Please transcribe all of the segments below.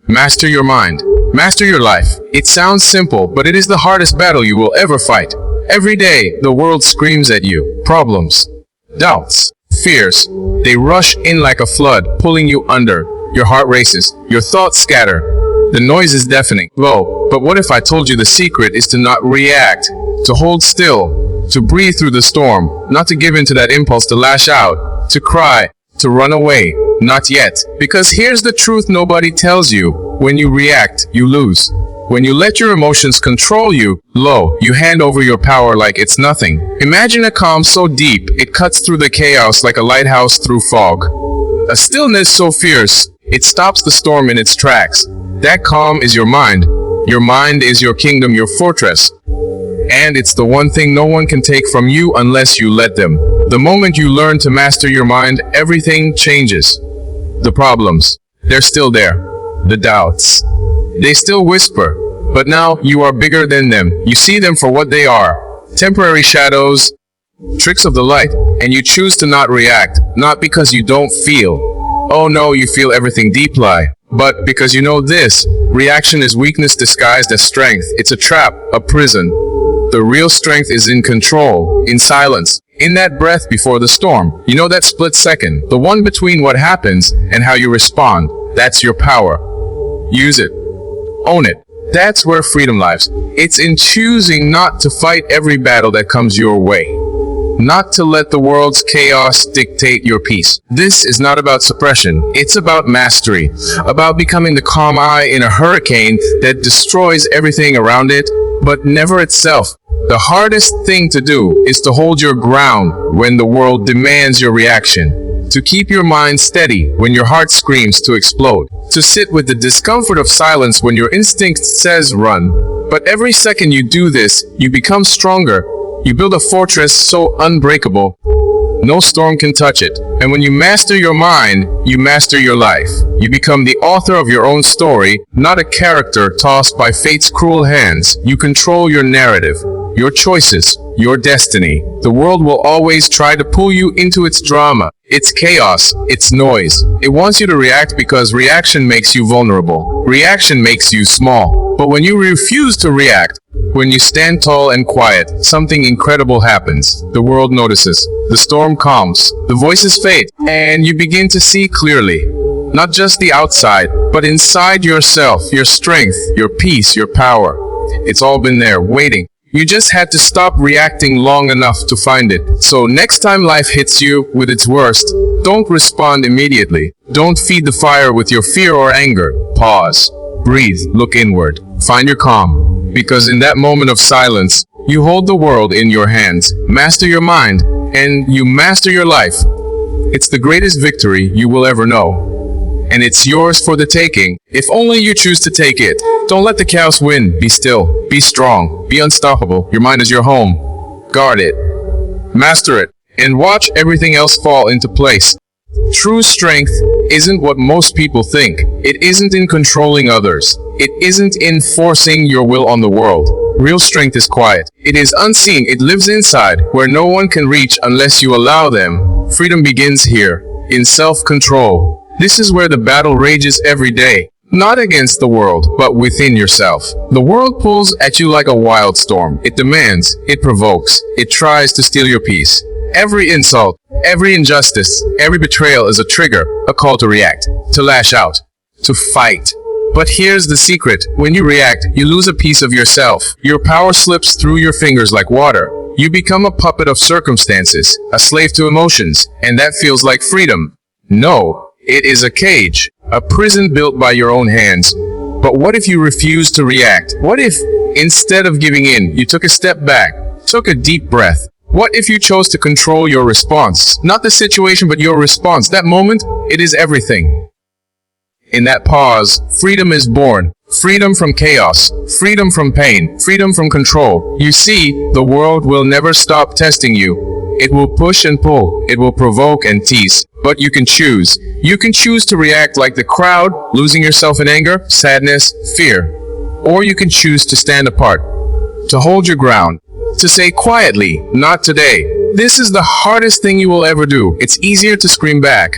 Master your mind. Master your life. It sounds simple, but it is the hardest battle you will ever fight. Every day, the world screams at you. Problems, doubts, fears. They rush in like a flood, pulling you under. Your heart races. Your thoughts scatter. The noise is deafening. Whoa, but what if I told you the secret is to not react, to hold still, to breathe through the storm, not to give in to that impulse to lash out, to cry, to run away? Not yet. Because here's the truth nobody tells you. When you react, you lose. When you let your emotions control you, you hand over your power like it's nothing. Imagine a calm so deep, it cuts through the chaos like a lighthouse through fog. A stillness so fierce, it stops the storm in its tracks. That calm is your mind. Your mind is your kingdom, your fortress. And it's the one thing no one can take from you unless you let them. The moment you learn to master your mind, everything changes. The problems, they're still there. The doubts, they still whisper. But now you are bigger than them. You see them for what they are. Temporary shadows, tricks of the light. And you choose to not react. Not because you don't feel. Oh no, you feel everything deeply. But because you know this, reaction is weakness disguised as strength. It's a trap, a prison. The real strength is in control, in silence, in that breath before the storm. You know that split second, the one between what happens and how you respond. That's your power. Use it. Own it. That's where freedom lies. It's in choosing not to fight every battle that comes your way. Not to let the world's chaos dictate your peace. This is not about suppression. It's about mastery. About becoming the calm eye in a hurricane that destroys everything around it, but never itself. The hardest thing to do is to hold your ground when the world demands your reaction. To keep your mind steady when your heart screams to explode. To sit with the discomfort of silence when your instinct says run. But every second you do this, you become stronger. You build a fortress so unbreakable, no storm can touch it. And when you master your mind, you master your life. You become the author of your own story, not a character tossed by fate's cruel hands. You control your narrative, your choices, your destiny. The world will always try to pull you into its drama, its chaos, its noise. It wants you to react because reaction makes you vulnerable. Reaction makes you small. But when you refuse to react, when you stand tall and quiet, something incredible happens. The world notices. The storm calms. The voices fade. And you begin to see clearly. Not just the outside, but inside yourself, your strength, your peace, your power. It's all been there, waiting. You just had to stop reacting long enough to find it. So next time life hits you with its worst, don't respond immediately. Don't feed the fire with your fear or anger. Pause. Breathe. Look inward. Find your calm. Because in that moment of silence, you hold the world in your hands. Master your mind, and you master your life. It's the greatest victory you will ever know. And it's yours for the taking, if only you choose to take it. Don't let the chaos win. Be still. Be strong. Be unstoppable. Your mind is your home. Guard it. Master it. And watch everything else fall into place. True strength isn't what most people think. It isn't in controlling others. It isn't in forcing your will on the world. Real strength is quiet. It is unseen. It lives inside, where no one can reach unless you allow them. Freedom begins here, in self-control. This is where the battle rages every day. Not against the world, but within yourself. The world pulls at you like a wild storm. It demands, it provokes, it tries to steal your peace. Every insult, every injustice, every betrayal is a trigger, a call to react, to lash out, to fight. But here's the secret. When you react, you lose a piece of yourself. Your power slips through your fingers like water. You become a puppet of circumstances, a slave to emotions, and that feels like freedom. No, it is a cage, a prison built by your own hands. But what if you refuse to react? What if, instead of giving in, you took a step back, took a deep breath? What if you chose to control your response? Not the situation, but your response. That moment, it is everything. In that pause, freedom is born. Freedom from chaos. Freedom from pain. Freedom from control. You see, the world will never stop testing you. It will push and pull. It will provoke and tease. But you can choose. You can choose to react like the crowd, losing yourself in anger, sadness, fear. Or you can choose to stand apart, to hold your ground, to say quietly, not today. This is the hardest thing you will ever do. It's easier to scream back.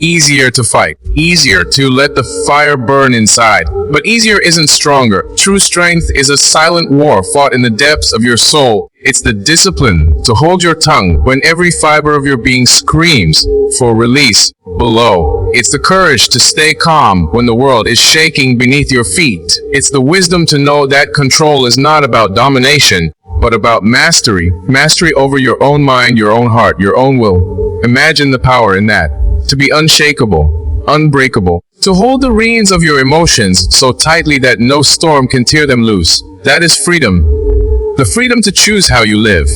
easier to fight, easier to let the fire burn inside. But easier isn't stronger. True strength is a silent war fought in the depths of your soul. It's the discipline to hold your tongue when every fiber of your being screams for release below. It's the courage to stay calm when the world is shaking beneath your feet. It's the wisdom to know that control is not about domination, but about mastery. Mastery over your own mind, your own heart, your own will. Imagine the power in that. To be unshakable, unbreakable. To hold the reins of your emotions so tightly that no storm can tear them loose. That is freedom. The freedom to choose how you live,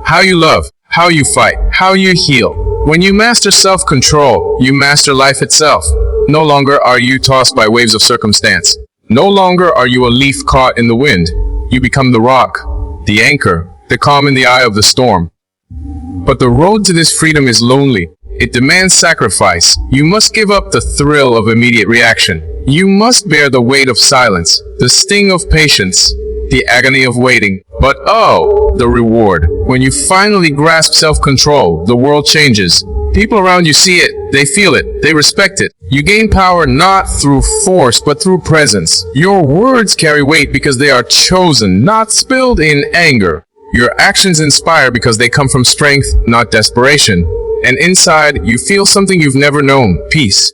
how you love, how you fight, how you heal. When you master self-control, you master life itself. No longer are you tossed by waves of circumstance. No longer are you a leaf caught in the wind. You become the rock, the anchor, the calm in the eye of the storm. But the road to this freedom is lonely. It demands sacrifice. You must give up the thrill of immediate reaction. You must bear the weight of silence, the sting of patience, the agony of waiting. But oh, the reward. When you finally grasp self-control, the world changes. People around you see it, they feel it, they respect it. You gain power not through force, but through presence. Your words carry weight because they are chosen, not spilled in anger. Your actions inspire because they come from strength, not desperation. And inside, you feel something you've never known, peace.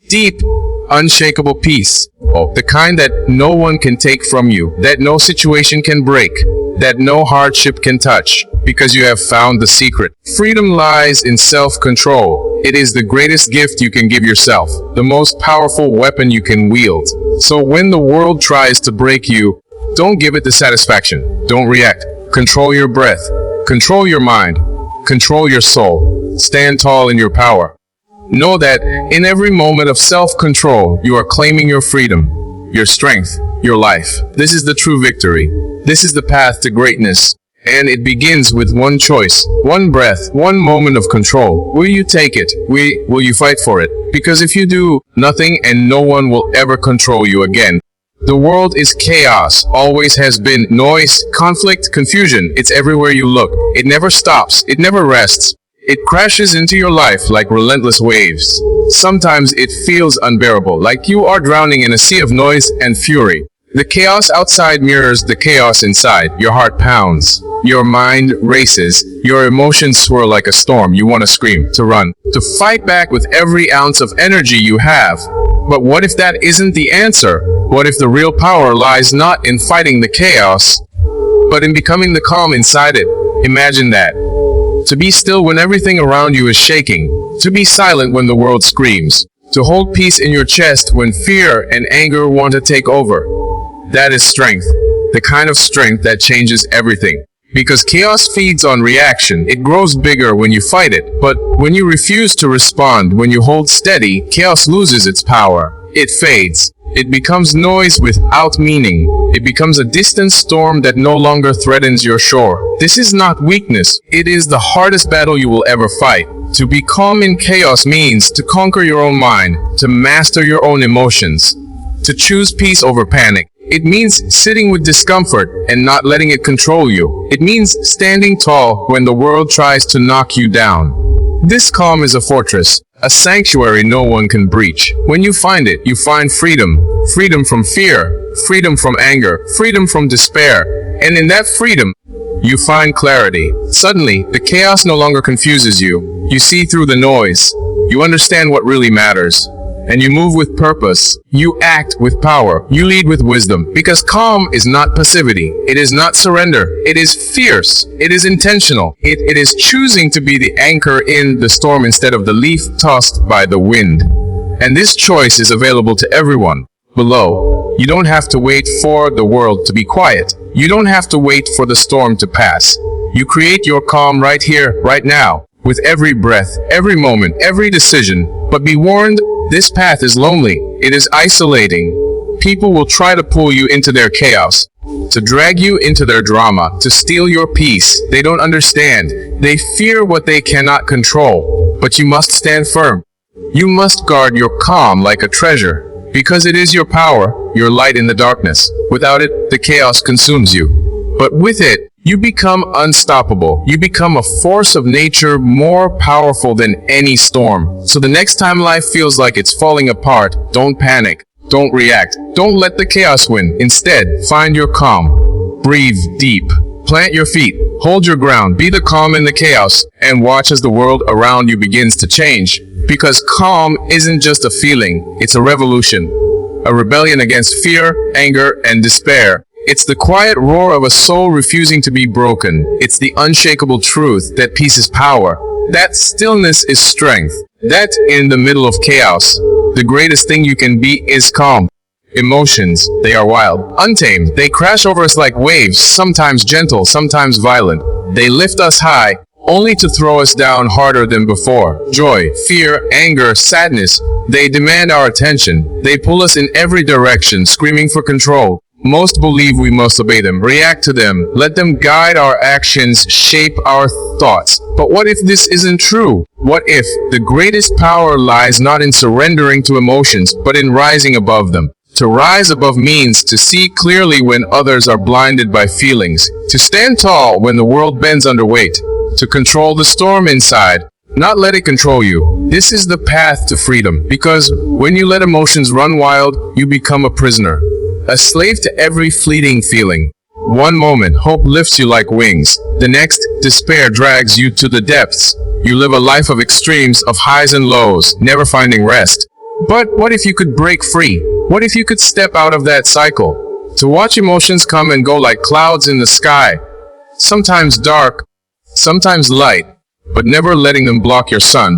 Deep, unshakable peace. Oh, the kind that no one can take from you, that no situation can break, that no hardship can touch, because you have found the secret. Freedom lies in self-control. It is the greatest gift you can give yourself, the most powerful weapon you can wield. So when the world tries to break you, don't give it the satisfaction. Don't react. Control your breath. Control your mind. Control your soul. Stand tall in your power. Know that in every moment of self-control, you are claiming your freedom, your strength, your life. This is the true victory. This is the path to greatness. And it begins with one choice, one breath, one moment of control. Will you take it? Will you fight for it? Because if you do, nothing and no one will ever control you again. The world is chaos, always has been. Noise, conflict, confusion. It's everywhere you look. It never stops. It never rests. It crashes into your life like relentless waves. Sometimes it feels unbearable, like you are drowning in a sea of noise and fury. The chaos outside mirrors the chaos inside. Your heart pounds. Your mind races. Your emotions swirl like a storm. You want to scream, to run, to fight back with every ounce of energy you have. But what if that isn't the answer? What if the real power lies not in fighting the chaos, but in becoming the calm inside it? Imagine that. To be still when everything around you is shaking. To be silent when the world screams. To hold peace in your chest when fear and anger want to take over. That is strength. The kind of strength that changes everything. Because chaos feeds on reaction. It grows bigger when you fight it. But when you refuse to respond, when you hold steady, chaos loses its power. It fades. It becomes noise without meaning. It becomes a distant storm that no longer threatens your shore. This is not weakness. It is the hardest battle you will ever fight. To be calm in chaos means to conquer your own mind, to master your own emotions, to choose peace over panic. It means sitting with discomfort and not letting it control you. It means standing tall when the world tries to knock you down. This calm is a fortress, a sanctuary no one can breach. When you find it, you find freedom. Freedom from fear, freedom from anger, freedom from despair. And in that freedom, you find clarity. Suddenly, the chaos no longer confuses you. You see through the noise. You understand what really matters. And you move with purpose. You act with power. You lead with wisdom. Because calm is not passivity. It is not surrender. It is fierce. It is intentional. It is choosing to be the anchor in the storm instead of the leaf tossed by the wind. And this choice is available to everyone. Below, you don't have to wait for the world to be quiet. You don't have to wait for the storm to pass. You create your calm right here, right now, with every breath, every moment, every decision. But be warned, this path is lonely. It is isolating. People will try to pull you into their chaos, to drag you into their drama, to steal your peace. They don't understand. They fear what they cannot control. But you must stand firm. You must guard your calm like a treasure, because it is your power, your light in the darkness. Without it, the chaos consumes you. But with it, you become unstoppable. You become a force of nature more powerful than any storm. So the next time life feels like it's falling apart, don't panic. Don't react. Don't let the chaos win. Instead, find your calm. Breathe deep. Plant your feet. Hold your ground. Be the calm in the chaos. And watch as the world around you begins to change. Because calm isn't just a feeling. It's a revolution. A rebellion against fear, anger, and despair. It's the quiet roar of a soul refusing to be broken. It's the unshakable truth that peace is power. That stillness is strength. That in the middle of chaos, the greatest thing you can be is calm. Emotions, they are wild, untamed. They crash over us like waves, sometimes gentle, sometimes violent. They lift us high, only to throw us down harder than before. Joy, fear, anger, sadness, they demand our attention. They pull us in every direction, screaming for control. Most believe we must obey them, react to them, let them guide our actions, shape our thoughts. But what if this isn't true? What if the greatest power lies not in surrendering to emotions, but in rising above them? To rise above means to see clearly when others are blinded by feelings, to stand tall when the world bends under weight, to control the storm inside, not let it control you. This is the path to freedom, because when you let emotions run wild, you become a prisoner. A slave to every fleeting feeling. One moment, hope lifts you like wings. The next, despair drags you to the depths. You live a life of extremes, of highs and lows, never finding rest. But what if you could break free? What if you could step out of that cycle? To watch emotions come and go like clouds in the sky. Sometimes dark, sometimes light, but never letting them block your sun.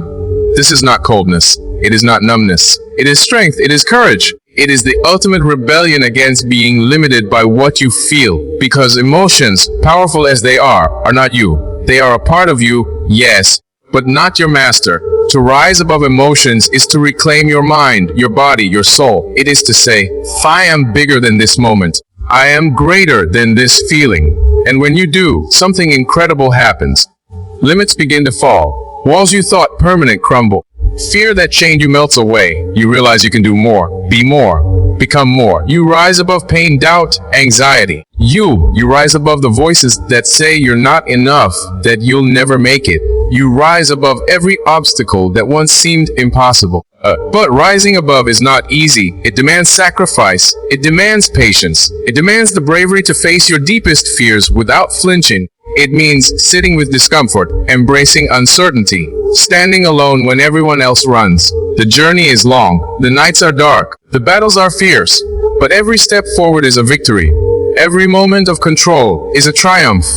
This is not coldness. It is not numbness. It is strength. It is courage. It is the ultimate rebellion against being limited by what you feel. Because emotions, powerful as they are not you. They are a part of you, yes, but not your master. To rise above emotions is to reclaim your mind, your body, your soul. It is to say, I am bigger than this moment. I am greater than this feeling. And when you do, something incredible happens. Limits begin to fall. Walls you thought permanent crumble. Fear that chained you melts away. You realize you can do more, be more, become more. You rise above pain, doubt, anxiety. You rise above the voices that say you're not enough, that you'll never make it. You rise above every obstacle that once seemed impossible. But rising above is not easy. It demands sacrifice. It demands patience. It demands the bravery to face your deepest fears without flinching. It means sitting with discomfort, embracing uncertainty, standing alone when everyone else runs. The journey is long, the nights are dark, the battles are fierce, but every step forward is a victory. Every moment of control is a triumph.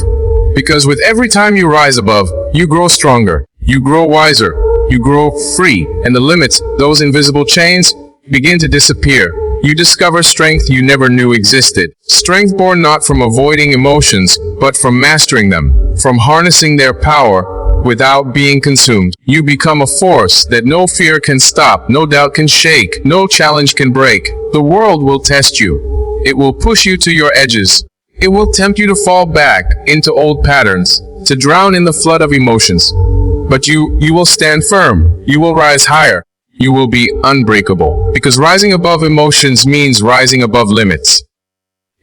Because with every time you rise above, you grow stronger, you grow wiser, you grow free, and the limits, those invisible chains, begin to disappear. You discover strength you never knew existed. Strength born not from avoiding emotions, but from mastering them, from harnessing their power without being consumed. You become a force that no fear can stop, no doubt can shake, no challenge can break. The world will test you. It will push you to your edges. It will tempt you to fall back into old patterns, to drown in the flood of emotions. But you will stand firm. You will rise higher. You will be unbreakable. Because rising above emotions means rising above limits.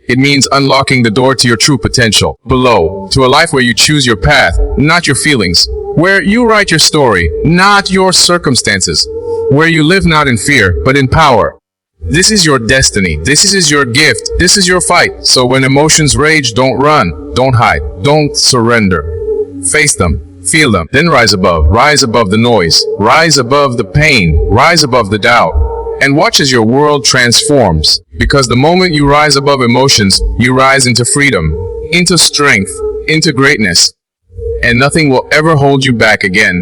It means unlocking the door to your true potential. Below, to a life where you choose your path, not your feelings. Where you write your story, not your circumstances. Where you live not in fear, but in power. This is your destiny. This is your gift. This is your fight. So when emotions rage, don't run. Don't hide. Don't surrender. Face them. Feel them, then rise above the noise, rise above the pain, rise above the doubt, and watch as your world transforms. Because the moment you rise above emotions, you rise into freedom, into strength, into greatness, and nothing will ever hold you back again.